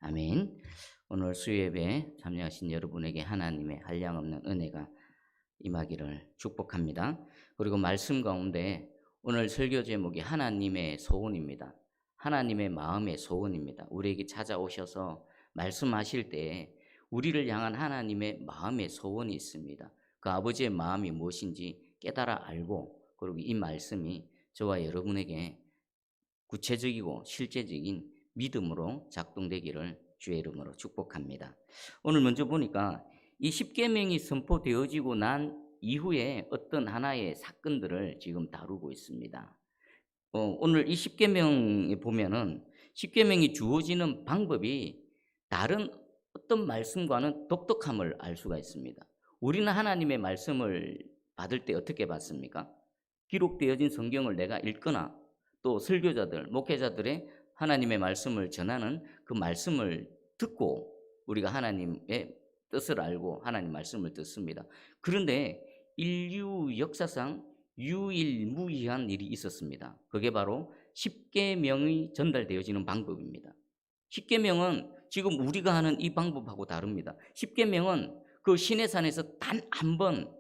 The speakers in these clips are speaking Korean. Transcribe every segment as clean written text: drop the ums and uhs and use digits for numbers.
아멘. 오늘 수요예배에 참여하신 여러분에게 하나님의 한량없는 은혜가 임하기를 축복합니다. 그리고 말씀 가운데 오늘 설교 제목이 하나님의 소원입니다. 하나님의 마음의 소원입니다. 우리에게 찾아오셔서 말씀하실 때 우리를 향한 하나님의 마음의 소원이 있습니다. 그 아버지의 마음이 무엇인지 깨달아 알고, 그리고 이 말씀이 저와 여러분에게 구체적이고 실제적인 믿음으로 작동되기를 주의 이름으로 축복합니다. 오늘 먼저 보니까 이 십계명이 선포되어지고 난 이후에 어떤 하나의 사건들을 지금 다루고 있습니다. 오늘 이 십계명에 보면은 십계명이 주어지는 방법이 다른 어떤 말씀과는 독특함을 알 수가 있습니다. 우리는 하나님의 말씀을 받을 때 어떻게 받습니까? 기록되어진 성경을 내가 읽거나 또 설교자들, 목회자들의 하나님의 말씀을 전하는 그 말씀을 듣고 우리가 하나님의 뜻을 알고 하나님 말씀을 듣습니다. 그런데 인류 역사상 유일무이한 일이 있었습니다. 그게 바로 십계명이 전달되어지는 방법입니다. 십계명은 지금 우리가 하는 이 방법하고 다릅니다. 십계명은 그 시내산에서 단 한 번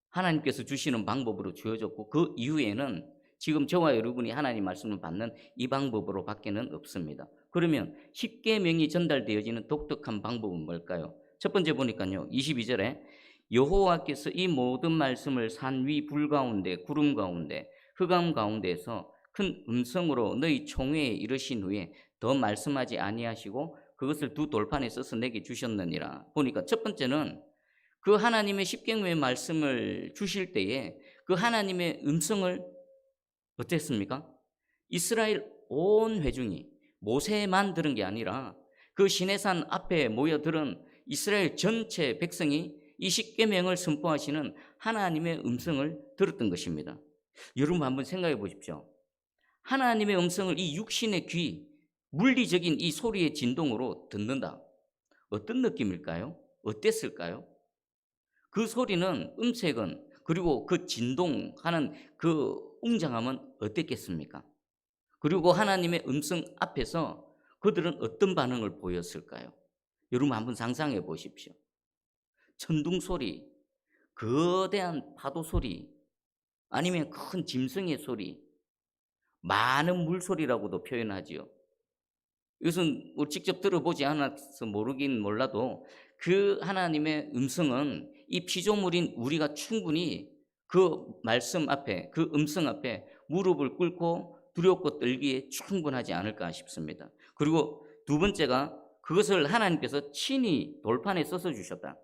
하나님께서 주시는 방법으로 주어졌고, 그 이후에는 지금 저와 여러분이 하나님 말씀을 받는 이 방법으로 밖에는 없습니다. 그러면 십계명이 전달되어지는 독특한 방법은 뭘까요? 첫 번째 보니까요, 22절에 여호와께서 이 모든 말씀을 산 위 불 가운데 구름 가운데 흑암 가운데에서 큰 음성으로 너희 총회에 이르신 후에 더 말씀하지 아니하시고 그것을 두 돌판에 써서 내게 주셨느니라. 보니까 첫 번째는 그 하나님의 십계명의 말씀을 주실 때에 그 하나님의 음성을 어땠습니까? 이스라엘 온 회중이, 모세만 들은 게 아니라 그 시내산 앞에 모여들은 이스라엘 전체 백성이 이 십계명을 선포하시는 하나님의 음성을 들었던 것입니다. 여러분 한번 생각해 보십시오. 하나님의 음성을 이 육신의 귀, 물리적인 이 소리의 진동으로 듣는다. 어떤 느낌일까요? 어땠을까요? 그 소리는, 음색은, 그리고 그 진동하는 그 웅장함은 어땠겠습니까? 그리고 하나님의 음성 앞에서 그들은 어떤 반응을 보였을까요? 여러분 한번 상상해 보십시오. 천둥 소리, 거대한 파도 소리, 아니면 큰 짐승의 소리, 많은 물소리라고도 표현하지요. 이것은 직접 들어보지 않아서 모르긴 몰라도 그 하나님의 음성은 이 피조물인 우리가 충분히 그 말씀 앞에, 그 음성 앞에 무릎을 꿇고 두렵고 떨기에 충분하지 않을까 싶습니다. 그리고 두 번째가 그것을 하나님께서 친히 돌판에 써서 주셨다.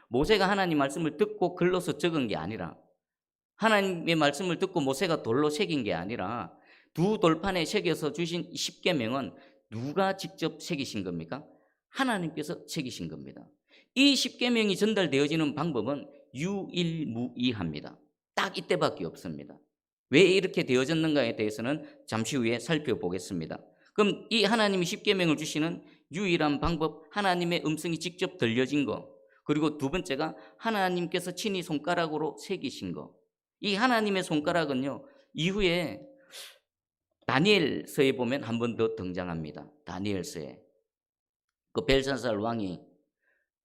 모세가 하나님 말씀을 듣고 글로서 적은 게 아니라, 하나님의 말씀을 듣고 모세가 돌로 새긴 게 아니라 두 돌판에 새겨서 주신 십계명은 누가 직접 새기신 겁니까? 하나님께서 새기신 겁니다. 이 십계명이 전달되어지는 방법은 유일무이합니다. 딱 이때밖에 없습니다. 왜 이렇게 되어졌는가에 대해서는 잠시 후에 살펴보겠습니다. 그럼 이 하나님이 십계명을 주시는 유일한 방법, 하나님의 음성이 직접 들려진 거, 그리고 두 번째가 하나님께서 친히 손가락으로 새기신 거. 이 하나님의 손가락은요, 이후에 다니엘서에 보면 한 번 더 등장합니다. 다니엘서에 그 벨사살 왕이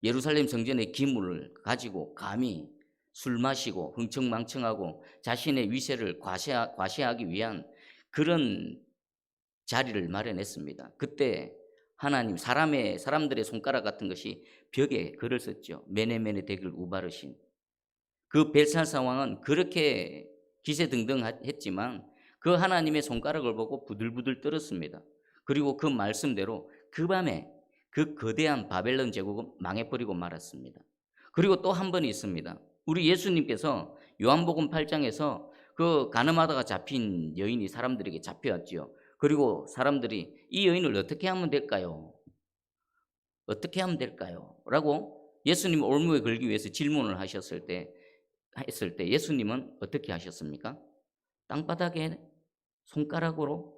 예루살렘 성전의 기물을 가지고 감히 술 마시고 흥청망청하고 자신의 위세를 과시하기 위한 그런 자리를 마련했습니다. 그때 하나님, 사람들의 손가락 같은 것이 벽에 글을 썼죠. 메네메네 데길 우바르신. 그 벨사살 왕은 그렇게 기세등등했지만 그 하나님의 손가락을 보고 부들부들 떨었습니다. 그리고 그 말씀대로 그 밤에 그 거대한 바벨론 제국은 망해버리고 말았습니다. 그리고 또 한 번이 있습니다. 우리 예수님께서 요한복음 8장에서 그 가늠하다가 잡힌 여인이 사람들에게 잡혀왔지요. 그리고 사람들이 이 여인을 어떻게 하면 될까요? 어떻게 하면 될까요? 라고 예수님 올무에 걸기 위해서 질문을 했을 때 예수님은 어떻게 하셨습니까? 땅바닥에 손가락으로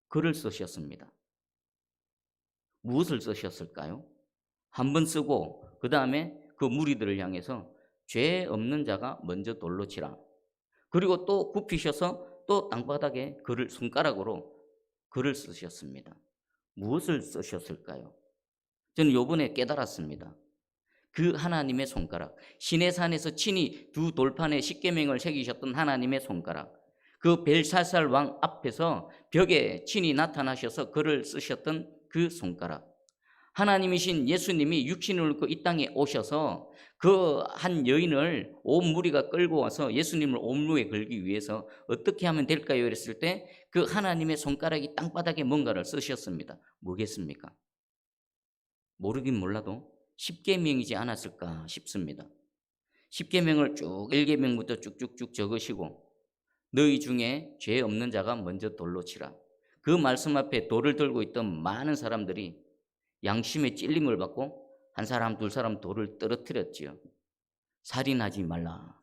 글을 쓰셨습니다. 무엇을 쓰셨을까요? 한 번 쓰고 그 다음에 그 무리들을 향해서 죄 없는 자가 먼저 돌로 치라. 그리고 또 굽히셔서 또 땅바닥에 손가락으로 글을 쓰셨습니다. 무엇을 쓰셨을까요? 저는 요번에 깨달았습니다. 그 하나님의 손가락, 시내산에서 친히 두 돌판에 십계명을 새기셨던 하나님의 손가락, 그 벨사살 왕 앞에서 벽에 친히 나타나셔서 글을 쓰셨던 그 손가락, 하나님이신 예수님이 육신을 입고 이 땅에 오셔서 그 한 여인을 온 무리가 끌고 와서 예수님을 옥루에 걸기 위해서 어떻게 하면 될까요? 이랬을 때 그 하나님의 손가락이 땅바닥에 뭔가를 쓰셨습니다. 뭐겠습니까? 모르긴 몰라도 십계명이지 않았을까 싶습니다. 십계명을 쭉 1계명부터 쭉쭉쭉 적으시고 너희 중에 죄 없는 자가 먼저 돌로 치라. 그 말씀 앞에 돌을 들고 있던 많은 사람들이 양심의 찔림을 받고 한 사람 두 사람 돌을 떨어뜨렸지요. 살인하지 말라.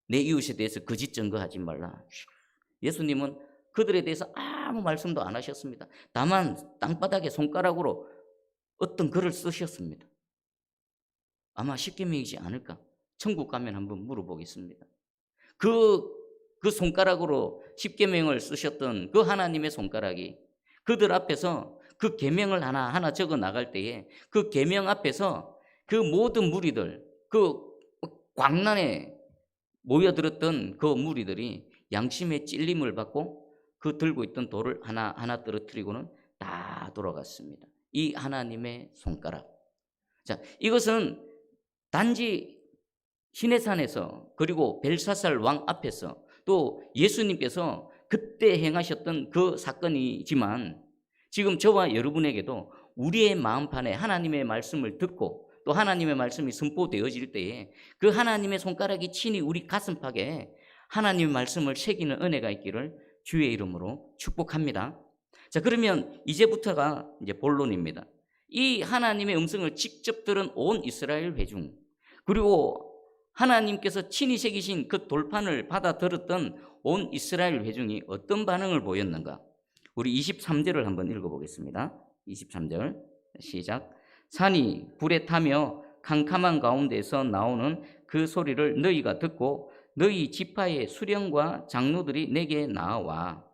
내 이웃에 대해서 거짓 증거하지 말라. 예수님은 그들에 대해서 아무 말씀도 안 하셨습니다. 다만 땅바닥에 손가락으로 어떤 글을 쓰셨습니다. 아마 십계명이지 않을까? 천국 가면 한번 물어보겠습니다. 그 손가락으로 십계명을 쓰셨던 그 하나님의 손가락이 그들 앞에서 그 계명을 하나하나 적어 나갈 때에 그 계명 앞에서 그 모든 무리들, 그 광란에 모여들었던 그 무리들이 양심의 찔림을 받고 그 들고 있던 돌을 하나하나 떨어뜨리고는 다 돌아갔습니다. 이 하나님의 손가락. 자, 이것은 단지 시내산에서 그리고 벨사살 왕 앞에서 또 예수님께서 그때 행하셨던 그 사건이지만 지금 저와 여러분에게도 우리의 마음판에 하나님의 말씀을 듣고 또 하나님의 말씀이 선포되어질 때에 그 하나님의 손가락이 친히 우리 가슴팍에 하나님의 말씀을 새기는 은혜가 있기를 주의 이름으로 축복합니다. 자, 그러면 이제부터가 이제 본론입니다. 이 하나님의 음성을 직접 들은 온 이스라엘 회중, 그리고 하나님께서 친히 새기신 그 돌판을 받아 들었던 온 이스라엘 회중이 어떤 반응을 보였는가? 우리 23절을 한번 읽어보겠습니다. 23절 시작. 산이 불에 타며 캄캄한 가운데서 나오는 그 소리를 너희가 듣고 너희 지파의 수령과 장로들이 내게 나와.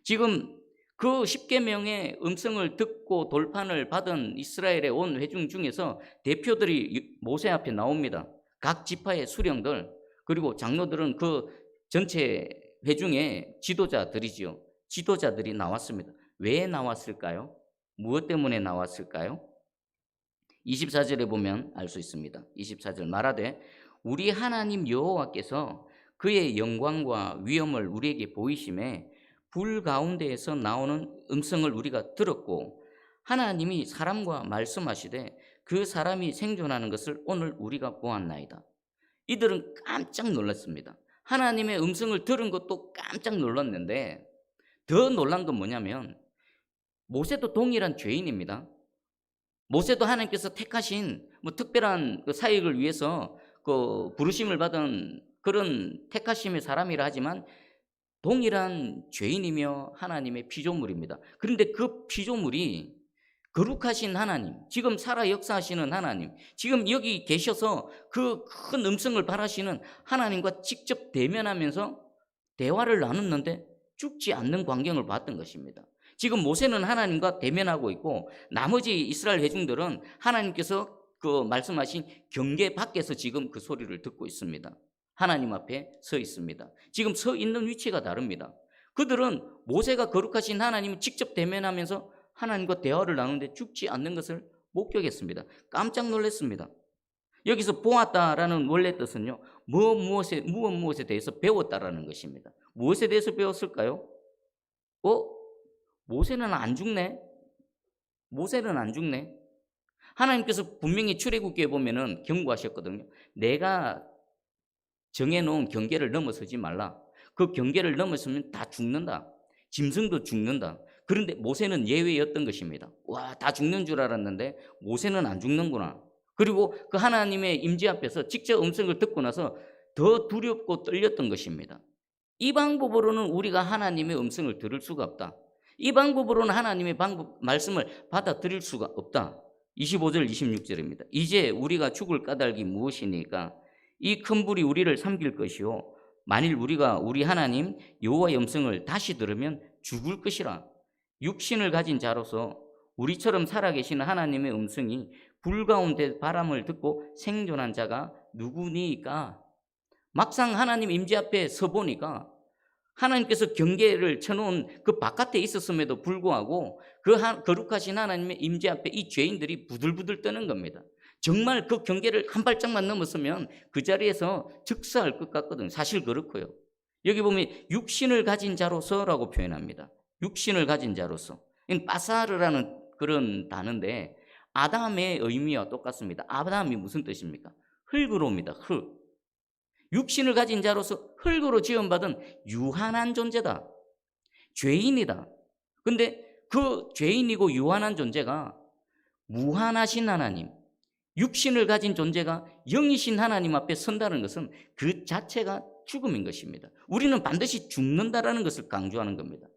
지금 그 십계명의 음성을 듣고 돌판을 받은 이스라엘의 온 회중 중에서 대표들이 모세 앞에 나옵니다. 각 지파의 수령들 그리고 장로들은 그 전체 회중의 지도자들이지요. 지도자들이 나왔습니다. 왜 나왔을까요? 무엇 때문에 나왔을까요? 24절에 보면 알 수 있습니다. 24절 말하되 우리 하나님 여호와께서 그의 영광과 위엄을 우리에게 보이심에 불 가운데에서 나오는 음성을 우리가 들었고 하나님이 사람과 말씀하시되 그 사람이 생존하는 것을 오늘 우리가 보았나이다. 이들은 깜짝 놀랐습니다. 하나님의 음성을 들은 것도 깜짝 놀랐는데 더 놀란 건 뭐냐면 모세도 동일한 죄인입니다. 모세도 하나님께서 택하신 특별한 그 사역을 위해서 그 부르심을 받은 그런 택하심의 사람이라 하지만 동일한 죄인이며 하나님의 피조물입니다. 그런데 그 피조물이 거룩하신 하나님, 지금 살아 역사하시는 하나님, 지금 여기 계셔서 그 큰 음성을 바라시는 하나님과 직접 대면하면서 대화를 나눴는데 죽지 않는 광경을 봤던 것입니다. 지금 모세는 하나님과 대면하고 있고 나머지 이스라엘 회중들은 하나님께서 그 말씀하신 경계 밖에서 지금 그 소리를 듣고 있습니다. 하나님 앞에 서 있습니다. 지금 서 있는 위치가 다릅니다. 그들은 모세가 거룩하신 하나님을 직접 대면하면서 하나님과 대화를 나누는데 죽지 않는 것을 목격했습니다. 깜짝 놀랐습니다. 여기서 보았다라는 원래 뜻은요, 무엇에 대해서 배웠다라는 것입니다. 무엇에 대해서 배웠을까요? 모세는 안 죽네? 모세는 안 죽네? 하나님께서 분명히 출애굽기에 보면은 경고하셨거든요. 내가 정해놓은 경계를 넘어서지 말라. 그 경계를 넘어서면 다 죽는다. 짐승도 죽는다. 그런데 모세는 예외였던 것입니다. 와, 다 죽는 줄 알았는데 모세는 안 죽는구나. 그리고 그 하나님의 임재 앞에서 직접 음성을 듣고 나서 더 두렵고 떨렸던 것입니다. 이 방법으로는 우리가 하나님의 음성을 들을 수가 없다. 이 방법으로는 하나님의 말씀을 받아들일 수가 없다. 25절 26절입니다. 이제 우리가 죽을 까닭이 무엇이니까 이 큰 불이 우리를 삼킬 것이요 만일 우리가 우리 하나님 여호와의 음성을 다시 들으면 죽을 것이라. 육신을 가진 자로서 우리처럼 살아계시는 하나님의 음성이 불 가운데 바람을 듣고 생존한 자가 누구니까? 막상 하나님 임재 앞에 서 보니까 하나님께서 경계를 쳐놓은 그 바깥에 있었음에도 불구하고 그 거룩하신 하나님의 임재 앞에 이 죄인들이 부들부들 떠는 겁니다. 정말 그 경계를 한 발짝만 넘었으면 그 자리에서 즉사할 것 같거든요. 사실 그렇고요. 여기 보면 육신을 가진 자로서라고 표현합니다. 육신을 가진 자로서. 빠사르라는 그런 단어인데 아담의 의미와 똑같습니다. 아담이 무슨 뜻입니까? 흙으로입니다. 흙. 육신을 가진 자로서 흙으로 지음받은 유한한 존재다. 죄인이다. 근데 그 죄인이고 유한한 존재가 무한하신 하나님, 육신을 가진 존재가 영이신 하나님 앞에 선다는 것은 그 자체가 죽음인 것입니다. 우리는 반드시 죽는다라는 것을 강조하는 겁니다.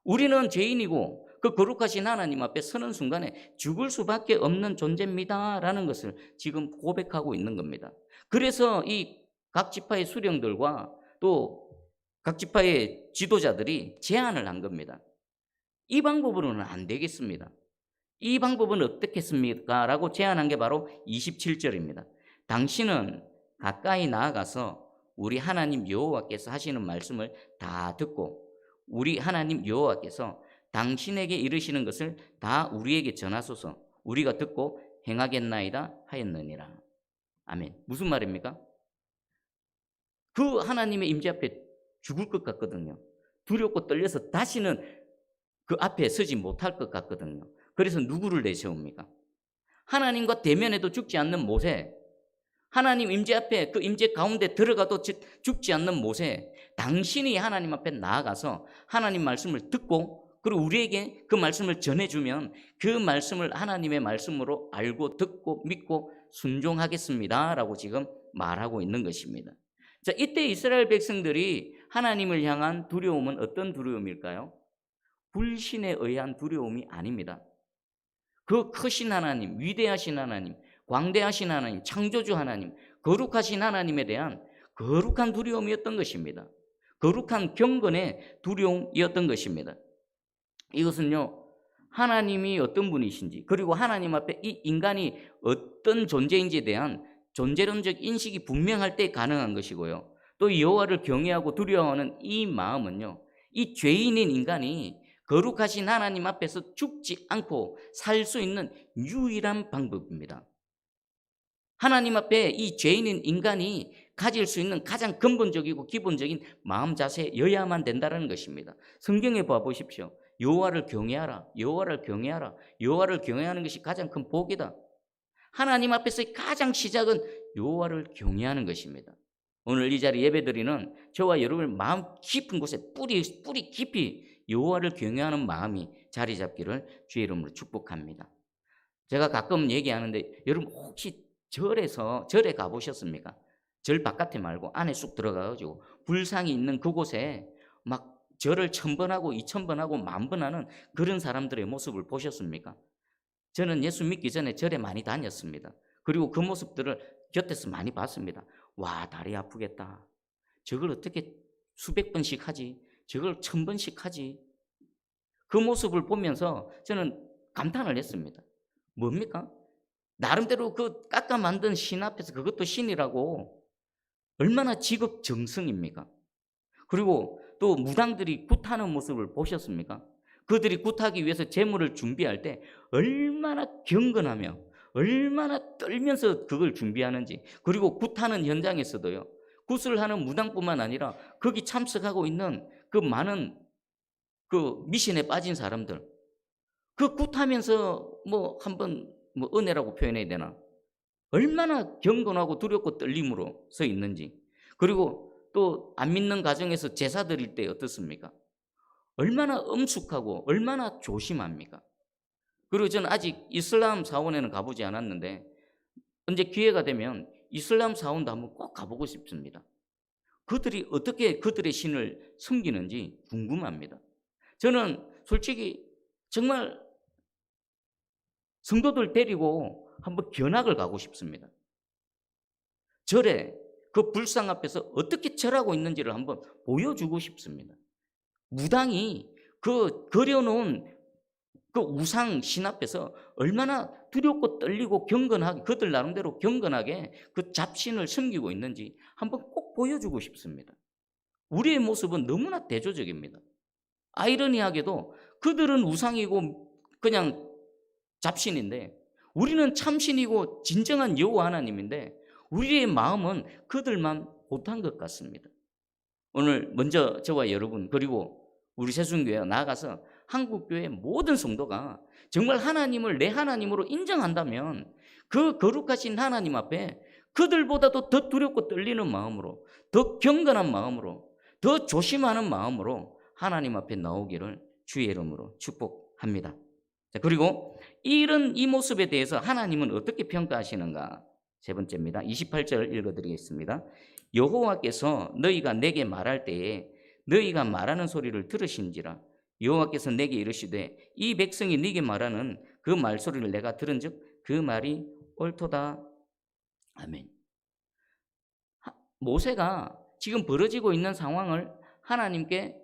우리는 죄인이고 그 거룩하신 하나님 앞에 서는 순간에 죽을 수밖에 없는 존재입니다라는 것을 지금 고백하고 있는 겁니다. 그래서 이 각 지파의 수령들과 또 각 지파의 지도자들이 제안을 한 겁니다. 이 방법으로는 안 되겠습니다. 이 방법은 어떻겠습니까? 라고 제안한 게 바로 27절입니다. 당신은 가까이 나아가서 우리 하나님 여호와께서 하시는 말씀을 다 듣고 우리 하나님 여호와께서 당신에게 이르시는 것을 다 우리에게 전하소서. 우리가 듣고 행하겠나이다 하였느니라. 아멘. 무슨 말입니까? 그 하나님의 임재 앞에 죽을 것 같거든요. 두렵고 떨려서 다시는 그 앞에 서지 못할 것 같거든요. 그래서 누구를 내세웁니까? 하나님과 대면해도 죽지 않는 모세, 하나님 임재 앞에 그 임재 가운데 들어가도 죽지 않는 모세, 당신이 하나님 앞에 나아가서 하나님 말씀을 듣고 그리고 우리에게 그 말씀을 전해주면 그 말씀을 하나님의 말씀으로 알고 듣고 믿고 순종하겠습니다 라고 지금 말하고 있는 것입니다. 자, 이때 이스라엘 백성들이 하나님을 향한 두려움은 어떤 두려움일까요? 불신에 의한 두려움이 아닙니다. 그 크신 하나님, 위대하신 하나님, 광대하신 하나님, 창조주 하나님, 거룩하신 하나님에 대한 거룩한 두려움이었던 것입니다. 거룩한 경건의 두려움이었던 것입니다. 이것은요, 하나님이 어떤 분이신지 그리고 하나님 앞에 이 인간이 어떤 존재인지에 대한 존재론적 인식이 분명할 때 가능한 것이고요. 또 여호와를 경외하고 두려워하는 이 마음은요, 이 죄인인 인간이 거룩하신 하나님 앞에서 죽지 않고 살 수 있는 유일한 방법입니다. 하나님 앞에 이 죄인인 인간이 가질 수 있는 가장 근본적이고 기본적인 마음 자세여야만 된다는 것입니다. 성경에 봐보십시오. 여호와를 경외하라, 여호와를 경외하라, 여호와를 경외하는 것이 가장 큰 복이다. 하나님 앞에서의 가장 시작은 여호와를 경외하는 것입니다. 오늘 이 자리 예배드리는 저와 여러분의 마음 깊은 곳에 뿌리 깊이 여호와를 경외하는 마음이 자리 잡기를 주의 이름으로 축복합니다. 제가 가끔 얘기하는데 여러분 혹시 절에 가보셨습니까? 절 바깥에 말고 안에 쑥 들어가가지고 불상이 있는 그곳에 막 절을 1000번하고 2000번하고 10,000번 하는 그런 사람들의 모습을 보셨습니까? 저는 예수 믿기 전에 절에 많이 다녔습니다. 그리고 그 모습들을 곁에서 많이 봤습니다. 와, 다리 아프겠다. 저걸 어떻게 수백 번씩 하지? 저걸 1000번씩 하지? 그 모습을 보면서 저는 감탄을 했습니다. 뭡니까? 나름대로 그 깎아 만든 신 앞에서 그것도 신이라고 얼마나 지극정성입니까? 그리고 또 무당들이 굿하는 모습을 보셨습니까? 그들이 굿하기 위해서 제물을 준비할 때 얼마나 경건하며 얼마나 떨면서 그걸 준비하는지, 그리고 굿하는 현장에서도요, 굿을 하는 무당뿐만 아니라 거기 참석하고 있는 그 많은 그 미신에 빠진 사람들, 그 굿하면서 뭐 한번 뭐 은혜라고 표현해야 되나, 얼마나 경건하고 두렵고 떨림으로 서 있는지, 그리고 또 안 믿는 가정에서 제사 드릴 때 어떻습니까? 얼마나 엄숙하고 얼마나 조심합니까? 그리고 저는 아직 이슬람 사원에는 가보지 않았는데 언제 기회가 되면 이슬람 사원도 한번 꼭 가보고 싶습니다. 그들이 어떻게 그들의 신을 섬기는지 궁금합니다. 저는 솔직히 정말 성도들 데리고 한번 견학을 가고 싶습니다. 절에 그 불상 앞에서 어떻게 절하고 있는지를 한번 보여주고 싶습니다. 무당이 그 그려놓은 그 우상 신 앞에서 얼마나 두렵고 떨리고 경건하게, 그들 나름대로 경건하게 그 잡신을 섬기고 있는지 한번 꼭 보여주고 싶습니다. 우리의 모습은 너무나 대조적입니다. 아이러니하게도 그들은 우상이고 그냥 잡신인데 우리는 참신이고 진정한 여호와 하나님인데 우리의 마음은 그들만 못한 것 같습니다. 오늘 먼저 저와 여러분 그리고 우리 새순교회가 나아가서 한국교회 모든 성도가 정말 하나님을 내 하나님으로 인정한다면 그 거룩하신 하나님 앞에 그들보다도 더 두렵고 떨리는 마음으로, 더 경건한 마음으로, 더 조심하는 마음으로 하나님 앞에 나오기를 주의 이름으로 축복합니다. 자, 그리고 이 모습에 대해서 하나님은 어떻게 평가하시는가? 세 번째입니다. 28절 읽어드리겠습니다. 여호와께서 너희가 내게 말할 때에 너희가 말하는 소리를 들으신지라. 여호와께서 내게 이르시되 이 백성이 네게 말하는 그 말소리를 내가 들은즉 그 말이 옳도다. 아멘. 모세가 지금 벌어지고 있는 상황을 하나님께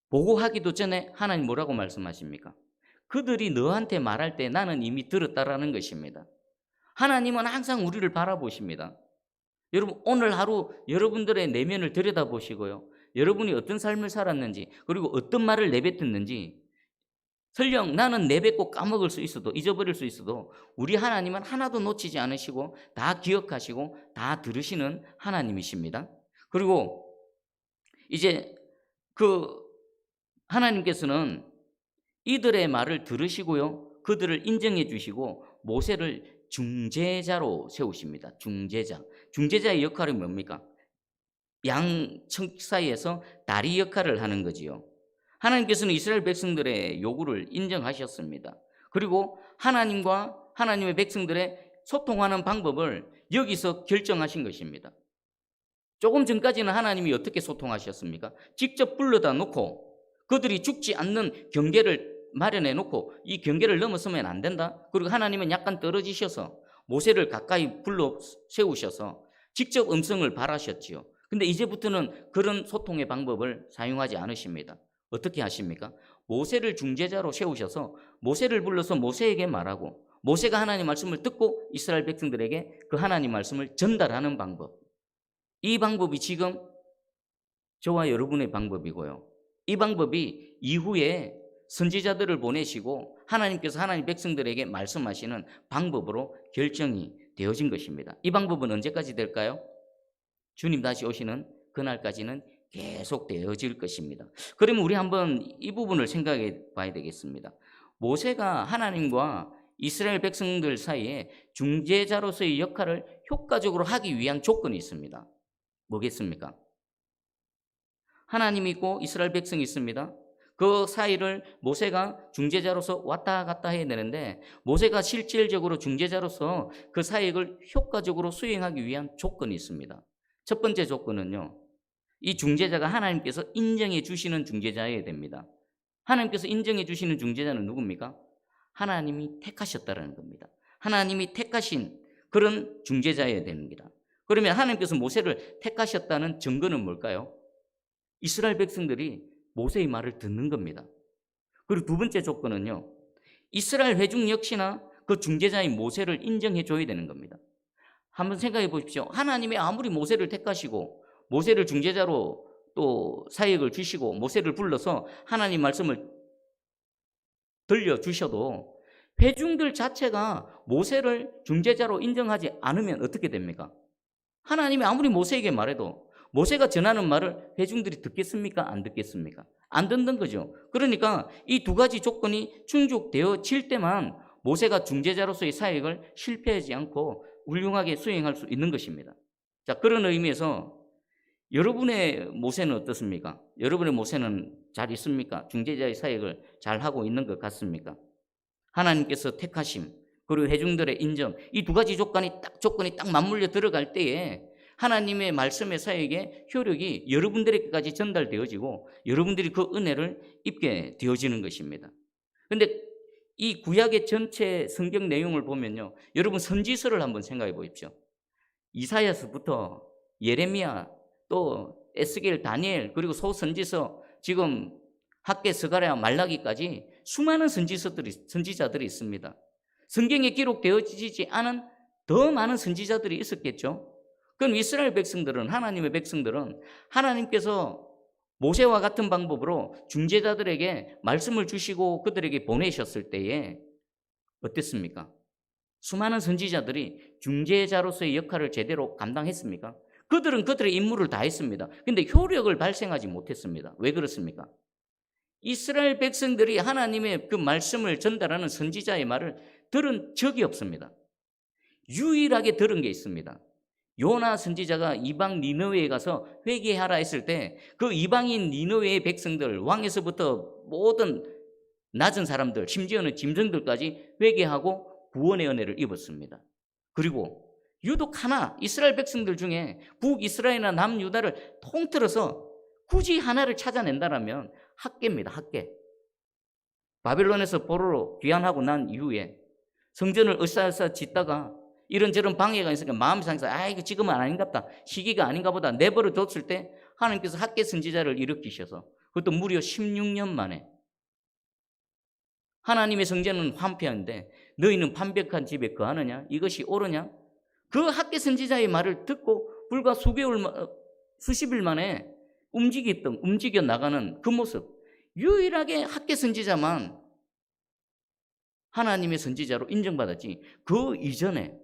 보고하기도 전에 하나님 뭐라고 말씀하십니까? 그들이 너한테 말할 때 나는 이미 들었다라는 것입니다. 하나님은 항상 우리를 바라보십니다. 여러분 오늘 하루 여러분들의 내면을 들여다보시고요. 여러분이 어떤 삶을 살았는지 그리고 어떤 말을 내뱉었는지 설령 나는 내뱉고 까먹을 수 있어도 잊어버릴 수 있어도 우리 하나님은 하나도 놓치지 않으시고 다 기억하시고 다 들으시는 하나님이십니다. 그리고 이제 그 하나님께서는 이들의 말을 들으시고요. 그들을 인정해 주시고 모세를 중재자로 세우십니다. 중재자. 중재자의 역할이 뭡니까? 양측 사이에서 다리 역할을 하는 거지요. 하나님께서는 이스라엘 백성들의 요구를 인정하셨습니다. 그리고 하나님과 하나님의 백성들의 소통하는 방법을 여기서 결정하신 것입니다. 조금 전까지는 하나님이 어떻게 소통하셨습니까? 직접 불러다 놓고 그들이 죽지 않는 경계를 마련해 놓고 이 경계를 넘어서면 안 된다. 그리고 하나님은 약간 떨어지셔서 모세를 가까이 불러 세우셔서 직접 음성을 발하셨지요. 근데 이제부터는 그런 소통의 방법을 사용하지 않으십니다. 어떻게 하십니까? 모세를 중재자로 세우셔서 모세를 불러서 모세에게 말하고 모세가 하나님 말씀을 듣고 이스라엘 백성들에게 그 하나님 말씀을 전달하는 방법. 이 방법이 지금 저와 여러분의 방법이고요. 이 방법이 이후에 선지자들을 보내시고 하나님께서 하나님 백성들에게 말씀하시는 방법으로 결정이 되어진 것입니다. 이 방법은 언제까지 될까요? 주님 다시 오시는 그날까지는 계속 되어질 것입니다. 그러면 우리 한번 이 부분을 생각해 봐야 되겠습니다. 모세가 하나님과 이스라엘 백성들 사이에 중재자로서의 역할을 효과적으로 하기 위한 조건이 있습니다. 뭐겠습니까? 하나님이 있고 이스라엘 백성이 있습니다. 그 사이를 모세가 중재자로서 왔다 갔다 해야 되는데 모세가 실질적으로 중재자로서 그 사역을 효과적으로 수행하기 위한 조건이 있습니다. 첫 번째 조건은요. 이 중재자가 하나님께서 인정해 주시는 중재자여야 됩니다. 하나님께서 인정해 주시는 중재자는 누굽니까? 하나님이 택하셨다는 겁니다. 하나님이 택하신 그런 중재자여야 됩니다. 그러면 하나님께서 모세를 택하셨다는 증거는 뭘까요? 이스라엘 백성들이 모세의 말을 듣는 겁니다. 그리고 두 번째 조건은요. 이스라엘 회중 역시나 그 중재자인 모세를 인정해 줘야 되는 겁니다. 한번 생각해 보십시오. 하나님이 아무리 모세를 택하시고 모세를 중재자로 또 사역을 주시고 모세를 불러서 하나님 말씀을 들려주셔도 회중들 자체가 모세를 중재자로 인정하지 않으면 어떻게 됩니까? 하나님이 아무리 모세에게 말해도 모세가 전하는 말을 회중들이 듣겠습니까? 안 듣겠습니까? 안 듣는 거죠. 그러니까 이 두 가지 조건이 충족되어질 때만 모세가 중재자로서의 사역을 실패하지 않고 훌륭하게 수행할 수 있는 것입니다. 자, 그런 의미에서 여러분의 모세는 어떻습니까? 여러분의 모세는 잘 있습니까? 중재자의 사역을 잘 하고 있는 것 같습니까? 하나님께서 택하심 그리고 회중들의 인정 이 두 가지 조건이 딱 맞물려 들어갈 때에 하나님의 말씀의 사역의 효력이 여러분들에게까지 전달되어지고 여러분들이 그 은혜를 입게 되어지는 것입니다. 그런데 이 구약의 전체 성경 내용을 보면요. 여러분 선지서를 한번 생각해 보십시오. 이사야서부터 예레미야 또 에스겔, 다니엘 그리고 소선지서 지금 학개, 스가랴, 말라기까지 수많은 선지자들이 있습니다. 성경에 기록되어지지 않은 더 많은 선지자들이 있었겠죠. 그럼 이스라엘 백성들은, 하나님의 백성들은 하나님께서 모세와 같은 방법으로 중재자들에게 말씀을 주시고 그들에게 보내셨을 때에 어땠습니까? 수많은 선지자들이 중재자로서의 역할을 제대로 감당했습니까? 그들은 그들의 임무를 다했습니다. 근데 효력을 발생하지 못했습니다. 왜 그렇습니까? 이스라엘 백성들이 하나님의 그 말씀을 전달하는 선지자의 말을 들은 적이 없습니다. 유일하게 들은 게 있습니다. 요나 선지자가 이방 니느웨에 가서 회개하라 했을 때 그 이방인 니느웨의 백성들, 왕에서부터 모든 낮은 사람들, 심지어는 짐승들까지 회개하고 구원의 은혜를 입었습니다. 그리고 유독 하나, 이스라엘 백성들 중에 북이스라엘이나 남유다를 통틀어서 굳이 하나를 찾아낸다면 학개입니다. 학개. 바빌론에서 포로로 귀환하고 난 이후에 성전을 으쌰으쌰 짓다가 이런저런 방해가 있으니까 마음이 상해서 이거 지금은 아닌갑다, 시기가 아닌가 보다 내버려 뒀을 때 하나님께서 학개 선지자를 일으키셔서, 그것도 무려 16년 만에, 하나님의 성전은 황폐한데 너희는 반벽한 집에 거하느냐? 이것이 옳으냐? 그 학개 선지자의 말을 듣고 불과 수십 일 만에 움직여 나가는 그 모습, 유일하게 학개 선지자만 하나님의 선지자로 인정받았지 그 이전에,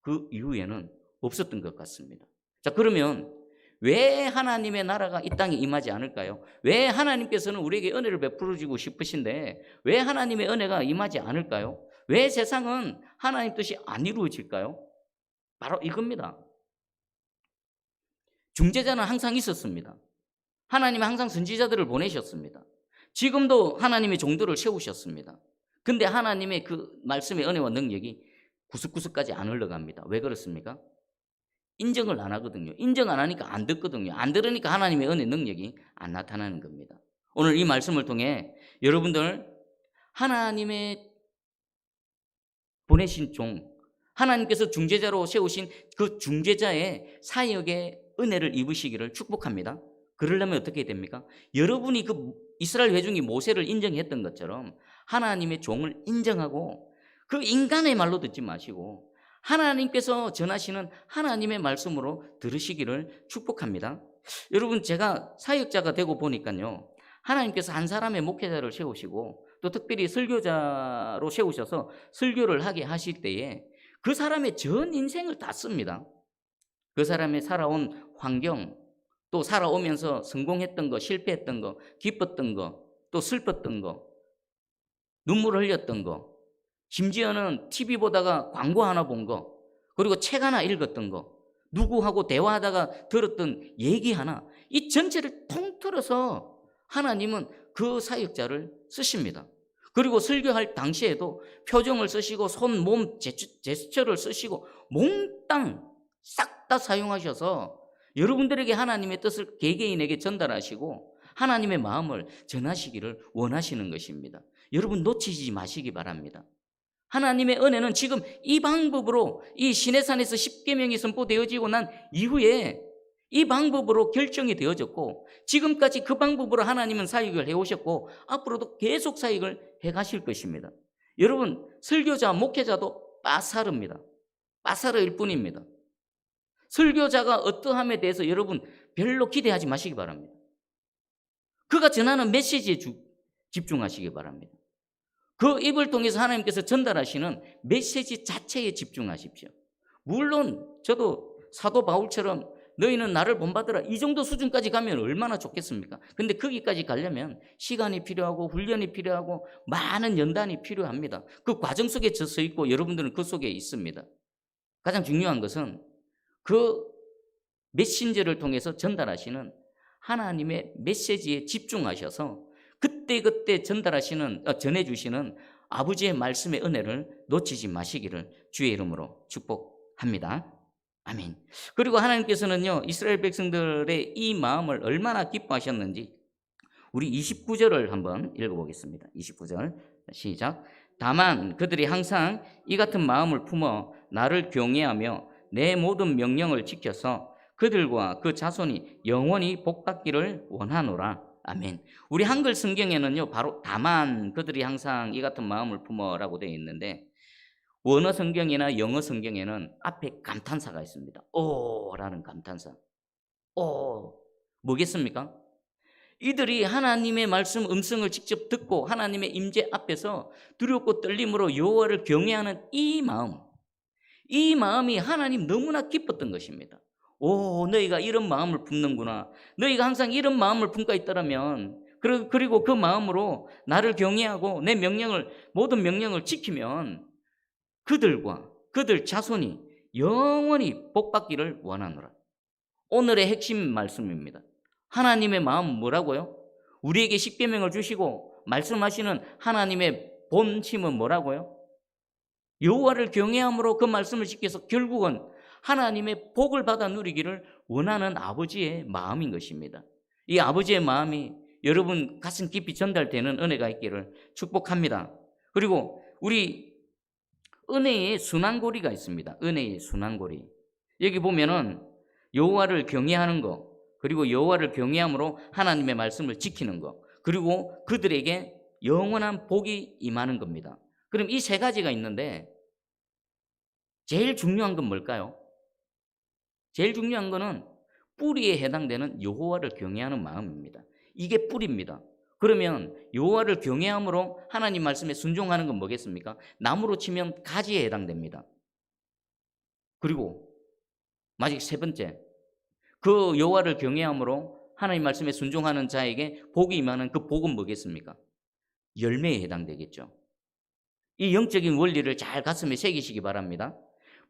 그 이후에는 없었던 것 같습니다. 자, 그러면 왜 하나님의 나라가 이 땅에 임하지 않을까요? 왜 하나님께서는 우리에게 은혜를 베풀어 주고 싶으신데 왜 하나님의 은혜가 임하지 않을까요? 왜 세상은 하나님 뜻이 안 이루어질까요? 바로 이겁니다. 중재자는 항상 있었습니다. 하나님은 항상 선지자들을 보내셨습니다. 지금도 하나님의 종들을 세우셨습니다. 근데 하나님의 그 말씀의 은혜와 능력이 구석구석까지 안 흘러갑니다. 왜 그렇습니까? 인정을 안 하거든요. 인정 안 하니까 안 듣거든요. 안 들으니까 하나님의 은혜 능력이 안 나타나는 겁니다. 오늘 이 말씀을 통해 여러분들, 하나님의 보내신 종, 하나님께서 중재자로 세우신 그 중재자의 사역의 은혜를 입으시기를 축복합니다. 그러려면 어떻게 됩니까? 여러분이 그 이스라엘 회중이 모세를 인정했던 것처럼 하나님의 종을 인정하고 그 인간의 말로 듣지 마시고 하나님께서 전하시는 하나님의 말씀으로 들으시기를 축복합니다. 여러분, 제가 사역자가 되고 보니까요, 하나님께서 한 사람의 목회자를 세우시고 또 특별히 설교자로 세우셔서 설교를 하게 하실 때에 그 사람의 전 인생을 다 씁니다. 그 사람의 살아온 환경, 또 살아오면서 성공했던 거, 실패했던 거, 기뻤던 거, 또 슬펐던 거, 눈물을 흘렸던 거, 심지어는 TV 보다가 광고 하나 본 거, 그리고 책 하나 읽었던 거, 누구하고 대화하다가 들었던 얘기 하나, 이 전체를 통틀어서 하나님은 그 사역자를 쓰십니다. 그리고 설교할 당시에도 표정을 쓰시고 손, 몸 제스처를 쓰시고 몽땅 싹 다 사용하셔서 여러분들에게 하나님의 뜻을 개개인에게 전달하시고 하나님의 마음을 전하시기를 원하시는 것입니다. 여러분, 놓치지 마시기 바랍니다. 하나님의 은혜는 지금 이 방법으로, 이 시내산에서 십계명이 선포되어지고 난 이후에 이 방법으로 결정이 되어졌고, 지금까지 그 방법으로 하나님은 사역을 해오셨고 앞으로도 계속 사역을 해가실 것입니다. 여러분, 설교자, 목회자도 빠사릅니다. 빠사르일 뿐입니다. 설교자가 어떠함에 대해서 여러분 별로 기대하지 마시기 바랍니다. 그가 전하는 메시지에 집중하시기 바랍니다. 그 입을 통해서 하나님께서 전달하시는 메시지 자체에 집중하십시오. 물론 저도 사도 바울처럼 너희는 나를 본받으라, 이 정도 수준까지 가면 얼마나 좋겠습니까? 근데 거기까지 가려면 시간이 필요하고 훈련이 필요하고 많은 연단이 필요합니다. 그 과정 속에 저 서 있고 여러분들은 그 속에 있습니다. 가장 중요한 것은 그 메신저를 통해서 전달하시는 하나님의 메시지에 집중하셔서 그때그때 전해주시는 아버지의 말씀의 은혜를 놓치지 마시기를 주의 이름으로 축복합니다. 아멘. 그리고 하나님께서는요, 이스라엘 백성들의 이 마음을 얼마나 기뻐하셨는지 우리 29절을 한번 읽어보겠습니다. 29절 시작. 다만 그들이 항상 이 같은 마음을 품어 나를 경외하며 내 모든 명령을 지켜서 그들과 그 자손이 영원히 복받기를 원하노라. 아멘. 우리 한글 성경에는요, 바로 다만 그들이 항상 이 같은 마음을 품어라고 되어 있는데, 원어 성경이나 영어 성경에는 앞에 감탄사가 있습니다. 오라는 감탄사. 오, 뭐겠습니까? 이들이 하나님의 말씀 음성을 직접 듣고 하나님의 임재 앞에서 두렵고 떨림으로 여호와를 경외하는 이 마음이 하나님 너무나 기뻤던 것입니다. 오, 너희가 이런 마음을 품는구나. 너희가 항상 이런 마음을 품고 있더라면, 그리고 그 마음으로 나를 경외하고 내 모든 명령을 지키면 그들 자손이 영원히 복받기를 원하노라. 오늘의 핵심 말씀입니다. 하나님의 마음은 뭐라고요? 우리에게 십계명을 주시고 말씀하시는 하나님의 본심은 뭐라고요? 여호와를 경외함으로 그 말씀을 지켜서 결국은 하나님의 복을 받아 누리기를 원하는 아버지의 마음인 것입니다. 이 아버지의 마음이 여러분 가슴 깊이 전달되는 은혜가 있기를 축복합니다. 그리고 우리 은혜의 순환고리가 있습니다. 은혜의 순환고리. 여기 보면은 여호와를 경외하는 것, 그리고 여호와를 경외함으로 하나님의 말씀을 지키는 것, 그리고 그들에게 영원한 복이 임하는 겁니다. 그럼 이 세 가지가 있는데 제일 중요한 건 뭘까요? 제일 중요한 거는 뿌리에 해당되는 여호와를 경외하는 마음입니다. 이게 뿌리입니다. 그러면 여호와를 경외함으로 하나님 말씀에 순종하는 건 뭐겠습니까? 나무로 치면 가지에 해당됩니다. 그리고 마지막 세 번째, 그 여호와를 경외함으로 하나님 말씀에 순종하는 자에게 복이 임하는 그 복은 뭐겠습니까? 열매에 해당되겠죠. 이 영적인 원리를 잘 가슴에 새기시기 바랍니다.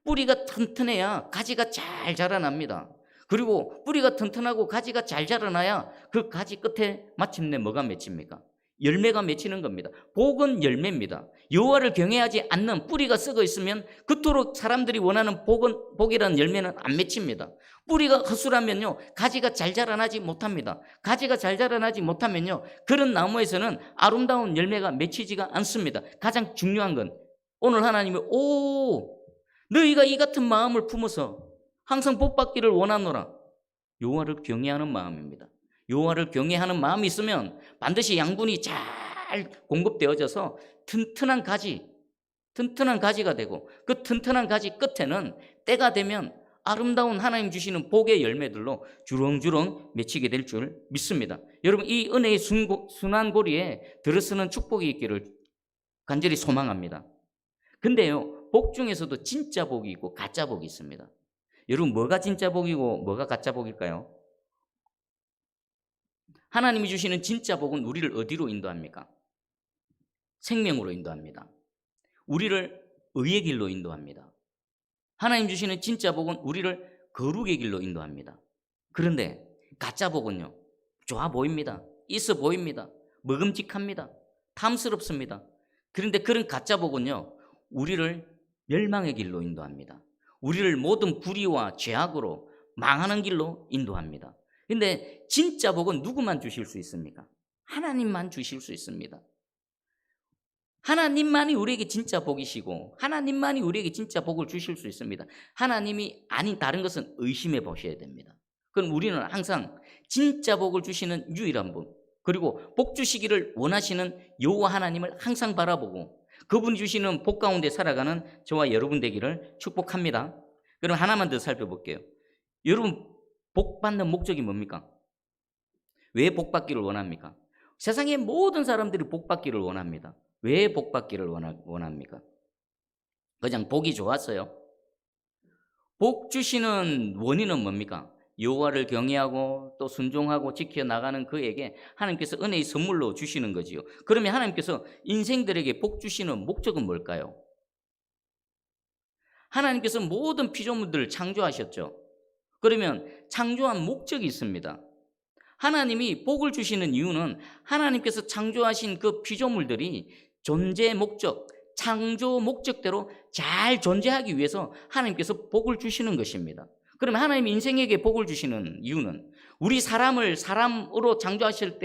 뿌리가 튼튼해야 가지가 잘 자라납니다. 그리고 뿌리가 튼튼하고 가지가 잘 자라나야 그 가지 끝에 마침내 뭐가 맺힙니까? 열매가 맺히는 겁니다. 복은 열매입니다. 여호와를 경외하지 않는 뿌리가 썩어 있으면 그토록 사람들이 원하는 복이라는 열매는 안 맺힙니다. 뿌리가 허술하면요, 가지가 잘 자라나지 못합니다. 가지가 잘 자라나지 못하면요, 그런 나무에서는 아름다운 열매가 맺히지가 않습니다. 가장 중요한 건 오늘 하나님이 너희가 이 같은 마음을 품어서 항상 복받기를 원하노라. 여호와를 경외하는 마음입니다. 여호와를 경외하는 마음이 있으면 반드시 양분이 잘 공급되어져서 튼튼한 가지가 되고, 그 튼튼한 가지 끝에는 때가 되면 아름다운 하나님 주시는 복의 열매들로 주렁주렁 맺히게 될 줄 믿습니다. 여러분, 이 은혜의 순환고리에 들어서는 축복이 있기를 간절히 소망합니다. 근데요, 복 중에서도 진짜 복이 있고 가짜 복이 있습니다. 여러분, 뭐가 진짜 복이고 뭐가 가짜 복일까요? 하나님이 주시는 진짜 복은 우리를 어디로 인도합니까? 생명으로 인도합니다. 우리를 의의 길로 인도합니다. 하나님 주시는 진짜 복은 우리를 거룩의 길로 인도합니다. 그런데 가짜 복은요, 좋아 보입니다. 있어 보입니다. 먹음직합니다. 탐스럽습니다. 그런데 그런 가짜 복은요, 우리를 멸망의 길로 인도합니다. 우리를 모든 불의와 죄악으로 망하는 길로 인도합니다. 근데 진짜 복은 누구만 주실 수 있습니까? 하나님만 주실 수 있습니다. 하나님만이 우리에게 진짜 복이시고 하나님만이 우리에게 진짜 복을 주실 수 있습니다. 하나님이 아닌 다른 것은 의심해 보셔야 됩니다. 그럼 우리는 항상 진짜 복을 주시는 유일한 분, 그리고 복 주시기를 원하시는 여호와 하나님을 항상 바라보고 그분이 주시는 복 가운데 살아가는 저와 여러분 되기를 축복합니다. 그럼 하나만 더 살펴볼게요. 여러분, 복 받는 목적이 뭡니까? 왜 복 받기를 원합니까? 세상의 모든 사람들이 복 받기를 원합니다. 왜 복 받기를 원합니까? 그냥 복이 좋았어요. 복 주시는 원인은 뭡니까? 여호와를 경외하고 또 순종하고 지켜나가는 그에게 하나님께서 은혜의 선물로 주시는 거지요. 그러면 하나님께서 인생들에게 복 주시는 목적은 뭘까요? 하나님께서 모든 피조물들을 창조하셨죠. 그러면 창조한 목적이 있습니다. 하나님이 복을 주시는 이유는 하나님께서 창조하신 그 피조물들이 존재 목적, 창조 목적대로 잘 존재하기 위해서 하나님께서 복을 주시는 것입니다. 그러면 하나님이 인생에게 복을 주시는 이유는 우리 사람을 사람으로 창조하셨을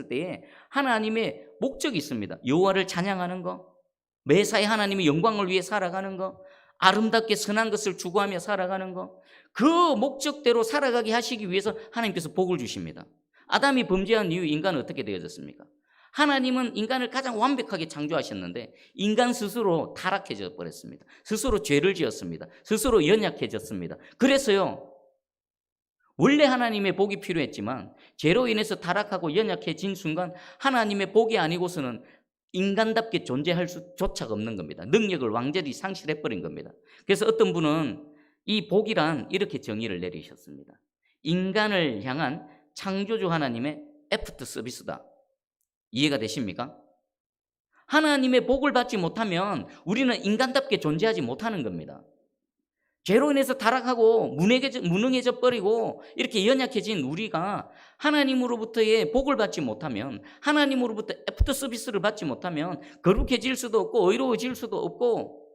때에 하나님의 목적이 있습니다. 여호와를 찬양하는 것, 매사에 하나님의 영광을 위해 살아가는 것, 아름답게 선한 것을 추구하며 살아가는 것, 그 목적대로 살아가게 하시기 위해서 하나님께서 복을 주십니다. 아담이 범죄한 이후 인간은 어떻게 되어졌습니까? 하나님은 인간을 가장 완벽하게 창조하셨는데 인간 스스로 타락해져 버렸습니다. 스스로 죄를 지었습니다. 스스로 연약해졌습니다. 그래서요, 원래 하나님의 복이 필요했지만 죄로 인해서 타락하고 연약해진 순간 하나님의 복이 아니고서는 인간답게 존재할 수조차 없는 겁니다. 능력을 완전히 상실해버린 겁니다. 그래서 어떤 분은 이 복이란 이렇게 정의를 내리셨습니다. 인간을 향한 창조주 하나님의 애프터 서비스다. 이해가 되십니까? 하나님의 복을 받지 못하면 우리는 인간답게 존재하지 못하는 겁니다. 죄로 인해서 타락하고 무능해져 버리고 이렇게 연약해진 우리가 하나님으로부터의 복을 받지 못하면, 하나님으로부터 애프터 서비스를 받지 못하면 거룩해질 수도 없고 의로워질 수도 없고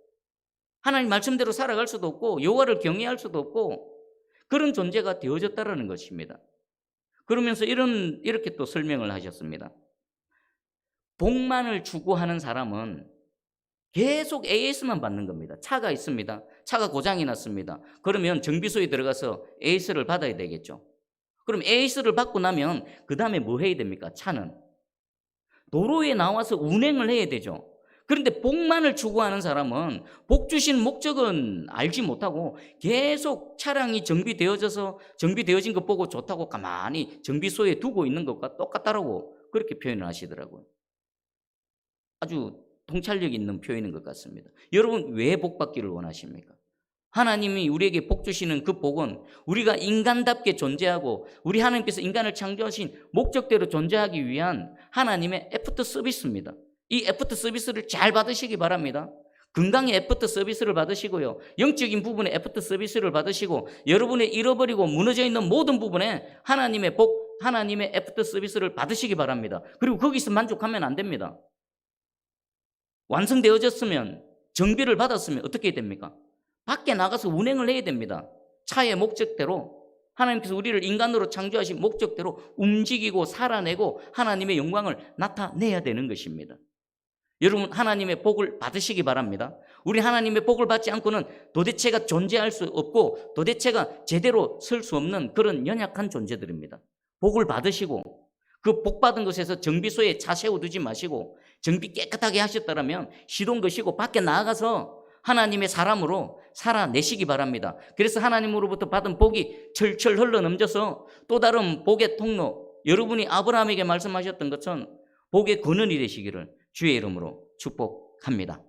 하나님 말씀대로 살아갈 수도 없고 여호와를 경외할 수도 없고 그런 존재가 되어졌다라는 것입니다. 그러면서 이렇게 또 설명을 하셨습니다. 복만을 추구하는 사람은 계속 AS만 받는 겁니다. 차가 있습니다. 차가 고장이 났습니다. 그러면 정비소에 들어가서 AS를 받아야 되겠죠. 그럼 AS를 받고 나면 그 다음에 뭐 해야 됩니까? 차는 도로에 나와서 운행을 해야 되죠. 그런데 복만을 추구하는 사람은 복 주신 목적은 알지 못하고 계속 차량이 정비되어진 것 보고 좋다고 가만히 정비소에 두고 있는 것과 똑같다라고 그렇게 표현을 하시더라고요. 아주 통찰력 있는 표현인 것 같습니다. 여러분, 왜 복 받기를 원하십니까? 하나님이 우리에게 복 주시는 그 복은 우리가 인간답게 존재하고 우리 하나님께서 인간을 창조하신 목적대로 존재하기 위한 하나님의 애프터 서비스입니다. 이 애프터 서비스를 잘 받으시기 바랍니다. 건강의 애프터 서비스를 받으시고요, 영적인 부분의 애프터 서비스를 받으시고 여러분의 잃어버리고 무너져 있는 모든 부분에 하나님의 복, 하나님의 애프터 서비스를 받으시기 바랍니다. 그리고 거기서 만족하면 안 됩니다. 완성되어졌으면, 정비를 받았으면 어떻게 됩니까? 밖에 나가서 운행을 해야 됩니다. 차의 목적대로, 하나님께서 우리를 인간으로 창조하신 목적대로 움직이고 살아내고 하나님의 영광을 나타내야 되는 것입니다. 여러분, 하나님의 복을 받으시기 바랍니다. 우리 하나님의 복을 받지 않고는 도대체가 존재할 수 없고 도대체가 제대로 설 수 없는 그런 연약한 존재들입니다. 복을 받으시고 그 복 받은 것에서 정비소에 차 세워두지 마시고 정비 깨끗하게 하셨다면 시동 거시고 밖에 나가서 하나님의 사람으로 살아내시기 바랍니다. 그래서 하나님으로부터 받은 복이 철철 흘러넘쳐서 또 다른 복의 통로, 여러분이 아브라함에게 말씀하셨던 것처럼 복의 근원이 되시기를 주의 이름으로 축복합니다.